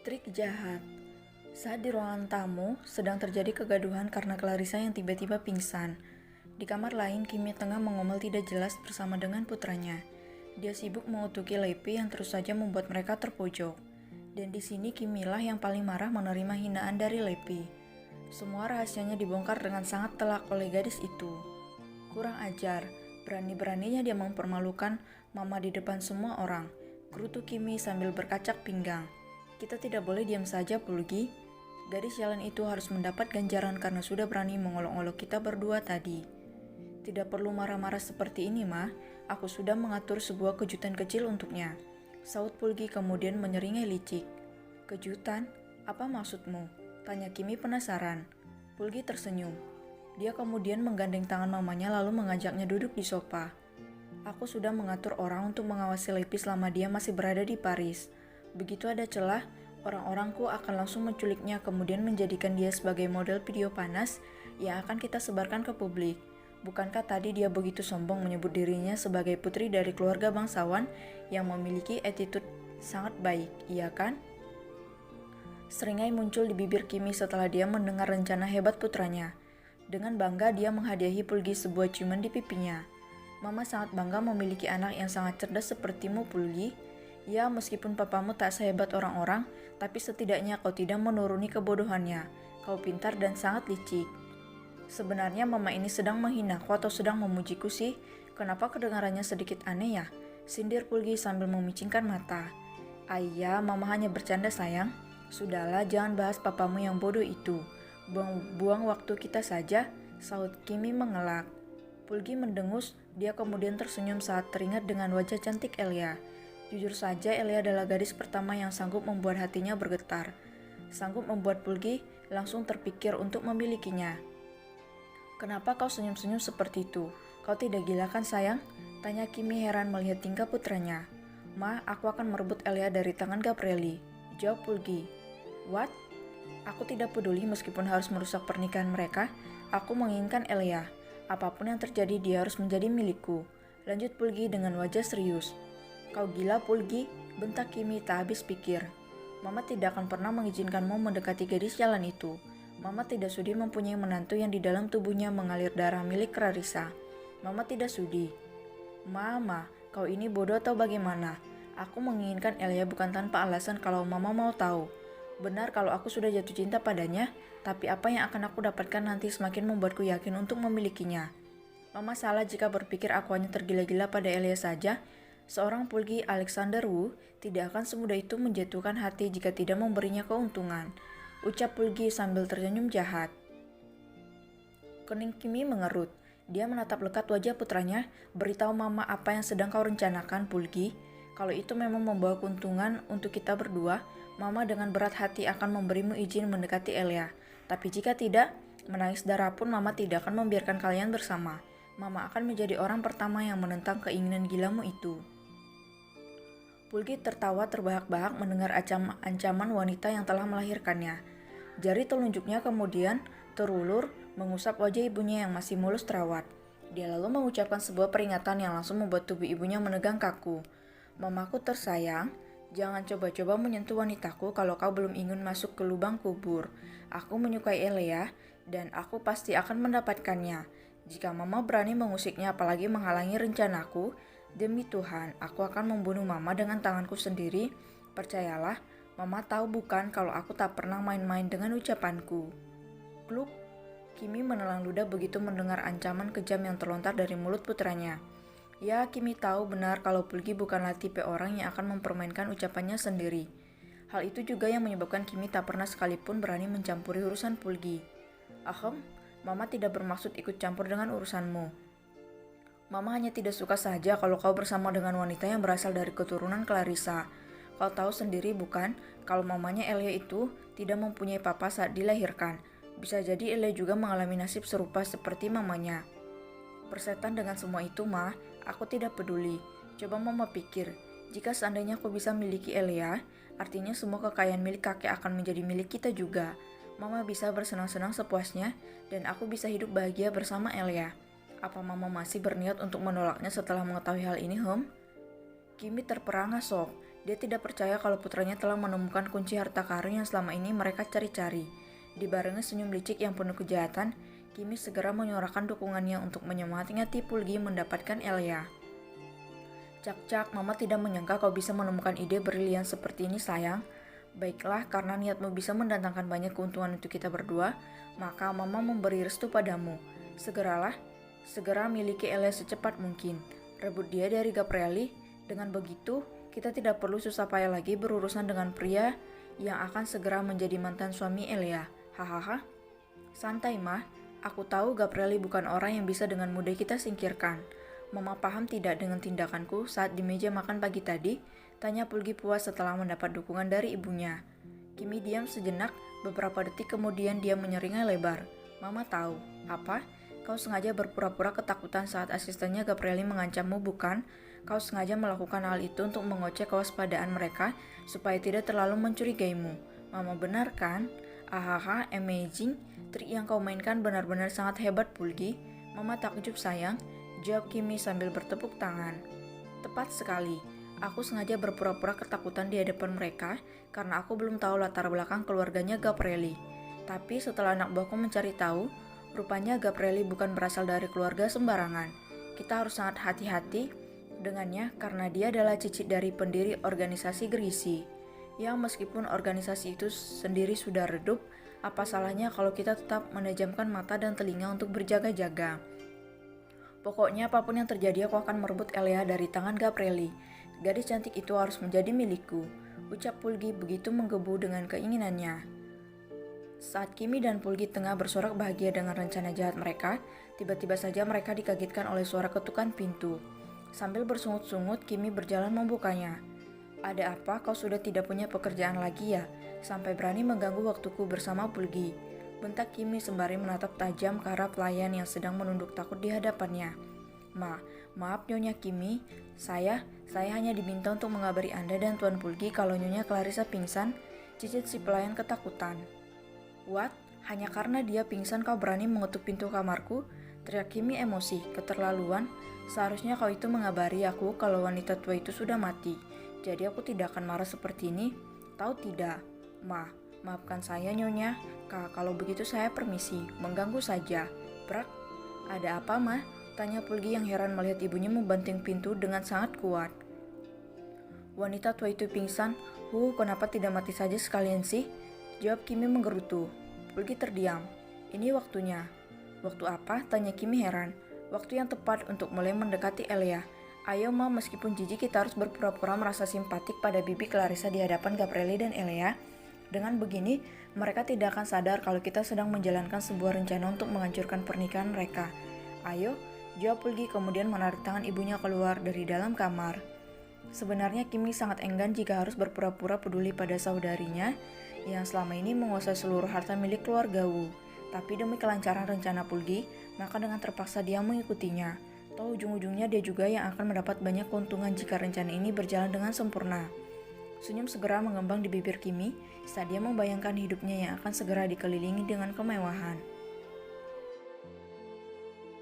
Trik jahat. Saat di ruangan tamu, sedang terjadi kegaduhan karena Clarissa yang tiba-tiba pingsan. Di kamar lain, Kimi tengah mengomel tidak jelas bersama dengan putranya. Dia sibuk mengutuki Lepi yang terus saja membuat mereka terpojok. Dan di sini Kimilah yang paling marah menerima hinaan dari Lepi. Semua rahasianya dibongkar dengan sangat telak oleh gadis itu. Kurang ajar, berani-beraninya dia mempermalukan Mama di depan semua orang. Gerutu Kimi sambil berkacak pinggang. Kita tidak boleh diam saja, Pulgi. Gadis jalan itu harus mendapat ganjaran karena sudah berani mengolok-olok kita berdua tadi. Tidak perlu marah-marah seperti ini, Ma. Aku sudah mengatur sebuah kejutan kecil untuknya. Saut Pulgi kemudian menyeringai licik. Kejutan? Apa maksudmu? Tanya Kimi penasaran. Pulgi tersenyum. Dia kemudian menggandeng tangan mamanya lalu mengajaknya duduk di sofa. Aku sudah mengatur orang untuk mengawasi Lepi selama dia masih berada di Paris. Begitu ada celah, orang-orangku akan langsung menculiknya kemudian menjadikan dia sebagai model video panas yang akan kita sebarkan ke publik. Bukankah tadi dia begitu sombong menyebut dirinya sebagai putri dari keluarga bangsawan yang memiliki attitude sangat baik, iya kan? Seringai muncul di bibir Kimi setelah dia mendengar rencana hebat putranya. Dengan bangga dia menghadiahi Pulgi sebuah ciuman di pipinya. Mama sangat bangga memiliki anak yang sangat cerdas sepertimu, Pulgi. Ya, meskipun papamu tak sehebat orang-orang, tapi setidaknya kau tidak menuruni kebodohannya. Kau pintar dan sangat licik. Sebenarnya mama ini sedang menghinaku atau sedang memujiku sih? Kenapa kedengarannya sedikit aneh ya? Sindir Pulgi sambil memicingkan mata. Ayah, mama hanya bercanda sayang. Sudahlah, jangan bahas papamu yang bodoh itu. Buang waktu kita saja, saut Kimi mengelak. Pulgi mendengus, dia kemudian tersenyum saat teringat dengan wajah cantik Elia. Jujur saja, Elia adalah gadis pertama yang sanggup membuat hatinya bergetar. Sanggup membuat Pulgi langsung terpikir untuk memilikinya. Kenapa kau senyum-senyum seperti itu? Kau tidak gila kan sayang? Tanya Kimi heran melihat tingkah putranya. Ma, aku akan merebut Elia dari tangan Gabrieli. Jawab Pulgi. What? Aku tidak peduli meskipun harus merusak pernikahan mereka. Aku menginginkan Elia. Apapun yang terjadi dia harus menjadi milikku. Lanjut Pulgi dengan wajah serius. Kau gila Pulgi, bentak Kimi tak habis pikir. Mama tidak akan pernah mengizinkanmu mendekati gadis jalan itu. Mama tidak sudi mempunyai menantu yang di dalam tubuhnya mengalir darah milik Clarissa. Mama tidak sudi. Mama, kau ini bodoh atau bagaimana? Aku menginginkan Elia bukan tanpa alasan kalau Mama mau tahu. Benar kalau aku sudah jatuh cinta padanya, tapi apa yang akan aku dapatkan nanti semakin membuatku yakin untuk memilikinya. Mama salah jika berpikir aku hanya tergila-gila pada Elia saja. Seorang Pulgi Alexander Wu tidak akan semudah itu menjatuhkan hati jika tidak memberinya keuntungan. Ucap Pulgi sambil tersenyum jahat. Kening Kimi mengerut. Dia menatap lekat wajah putranya. Beritahu Mama apa yang sedang kau rencanakan, Pulgi. Kalau itu memang membawa keuntungan untuk kita berdua, Mama dengan berat hati akan memberimu izin mendekati Elia. Tapi jika tidak, menangis darah pun Mama tidak akan membiarkan kalian bersama. Mama akan menjadi orang pertama yang menentang keinginan gilamu itu. Pulgi tertawa terbahak-bahak mendengar ancaman wanita yang telah melahirkannya. Jari telunjuknya kemudian terulur mengusap wajah ibunya yang masih mulus terawat. Dia lalu mengucapkan sebuah peringatan yang langsung membuat tubuh ibunya menegang kaku. Mamaku tersayang, jangan coba-coba menyentuh wanitaku kalau kau belum ingin masuk ke lubang kubur. Aku menyukai Elia dan aku pasti akan mendapatkannya. Jika Mama berani mengusiknya apalagi menghalangi rencanaku, demi Tuhan, aku akan membunuh Mama dengan tanganku sendiri. Percayalah, Mama tahu bukan kalau aku tak pernah main-main dengan ucapanku. Kluk, Kimi menelan ludah begitu mendengar ancaman kejam yang terlontar dari mulut putranya. Ya, Kimi tahu benar kalau Pulgi bukanlah tipe orang yang akan mempermainkan ucapannya sendiri. Hal itu juga yang menyebabkan Kimi tak pernah sekalipun berani mencampuri urusan Pulgi. Ahem, Mama tidak bermaksud ikut campur dengan urusanmu. Mama hanya tidak suka saja kalau kau bersama dengan wanita yang berasal dari keturunan Clarissa. Kau tahu sendiri bukan, kalau mamanya Elia itu tidak mempunyai papa saat dilahirkan. Bisa jadi Elia juga mengalami nasib serupa seperti mamanya. Persetan dengan semua itu, Ma, aku tidak peduli. Coba Mama pikir, jika seandainya aku bisa miliki Elia, artinya semua kekayaan milik kakek akan menjadi milik kita juga. Mama bisa bersenang-senang sepuasnya, dan aku bisa hidup bahagia bersama Elia. Apa Mama masih berniat untuk menolaknya setelah mengetahui hal ini, Kimi terperangah sok. Dia tidak percaya kalau putranya telah menemukan kunci harta karun yang selama ini mereka cari-cari. Dibarengi senyum licik yang penuh kejahatan, Kimi segera menyuarakan dukungannya untuk menyemangati Pulgi mendapatkan Elia. Cak-cak, Mama tidak menyangka kau bisa menemukan ide brilian seperti ini, sayang. Baiklah, karena niatmu bisa mendatangkan banyak keuntungan untuk kita berdua, maka Mama memberi restu padamu. Segera miliki Elia secepat mungkin. Rebut dia dari Gabrieli. Dengan begitu, kita tidak perlu susah payah lagi berurusan dengan pria yang akan segera menjadi mantan suami Elia. Hahaha. Santai, Mah. Aku tahu Gabrieli bukan orang yang bisa dengan mudah kita singkirkan. Mama paham tidak dengan tindakanku saat di meja makan pagi tadi? Tanya Pulgi puas setelah mendapat dukungan dari ibunya. Kimi diam sejenak, beberapa detik kemudian dia menyeringai lebar. Mama tahu. Apa? Kau sengaja berpura-pura ketakutan saat asistennya Gabrieli mengancammu, bukan? Kau sengaja melakukan hal itu untuk mengoceh kewaspadaan mereka supaya tidak terlalu mencurigaimu. Mama benar kan? Ahaha, amazing. Trik yang kau mainkan benar-benar sangat hebat, Pulgi. Mama takjub, sayang. Jawab Kimi sambil bertepuk tangan. Tepat sekali. Aku sengaja berpura-pura ketakutan di hadapan mereka karena aku belum tahu latar belakang keluarganya Gabrieli. Tapi setelah anak buahku mencari tahu, rupanya Gabrieli bukan berasal dari keluarga sembarangan. Kita harus sangat hati-hati dengannya karena dia adalah cicit dari pendiri organisasi Grisi. Yang meskipun organisasi itu sendiri sudah redup, apa salahnya kalau kita tetap menejamkan mata dan telinga untuk berjaga-jaga. Pokoknya apapun yang terjadi aku akan merebut Elia dari tangan Gabrieli. Gadis cantik itu harus menjadi milikku, ucap Pulgi begitu menggebu dengan keinginannya. Saat Kimi dan Pulgi tengah bersorak bahagia dengan rencana jahat mereka, tiba-tiba saja mereka dikagetkan oleh suara ketukan pintu. Sambil bersungut-sungut, Kimi berjalan membukanya. Ada apa? Kau sudah tidak punya pekerjaan lagi ya? Sampai berani mengganggu waktuku bersama Pulgi. Bentak Kimi sembari menatap tajam ke arah pelayan yang sedang menunduk takut di hadapannya. Maaf Nyonya Kimi, saya hanya diminta untuk mengabari Anda dan Tuan Pulgi kalau Nyonya Clarissa pingsan, cicit si pelayan ketakutan. What? Hanya karena dia pingsan kau berani mengetuk pintu kamarku? Teriak Kimi emosi, keterlaluan. Seharusnya kau itu mengabari aku kalau wanita tua itu sudah mati. Jadi aku tidak akan marah seperti ini. Tahu tidak? Maafkan saya Nyonya. Kalau begitu saya permisi, mengganggu saja. Brak, ada apa Mah? Tanya Pulgi yang heran melihat ibunya membanting pintu dengan sangat kuat. Wanita tua itu pingsan. Kenapa tidak mati saja sekalian sih? Jawab Kimi menggerutu. Pulgi terdiam. Ini waktunya. Waktu apa? Tanya Kimi heran. Waktu yang tepat untuk mulai mendekati Elia. Ayo Ma, meskipun jijik kita harus berpura-pura merasa simpatik pada bibi Clarissa di hadapan Gabrieli dan Elia. Dengan begini, mereka tidak akan sadar kalau kita sedang menjalankan sebuah rencana untuk menghancurkan pernikahan mereka. Ayo, jawab Pulgi kemudian menarik tangan ibunya keluar dari dalam kamar. Sebenarnya Kimi sangat enggan jika harus berpura-pura peduli pada saudarinya yang selama ini menguasai seluruh harta milik keluarga Wu. Tapi demi kelancaran rencana Pulgi, maka dengan terpaksa dia mengikutinya. Toh ujung-ujungnya dia juga yang akan mendapat banyak keuntungan jika rencana ini berjalan dengan sempurna. Senyum segera mengembang di bibir Kimi saat dia membayangkan hidupnya yang akan segera dikelilingi dengan kemewahan.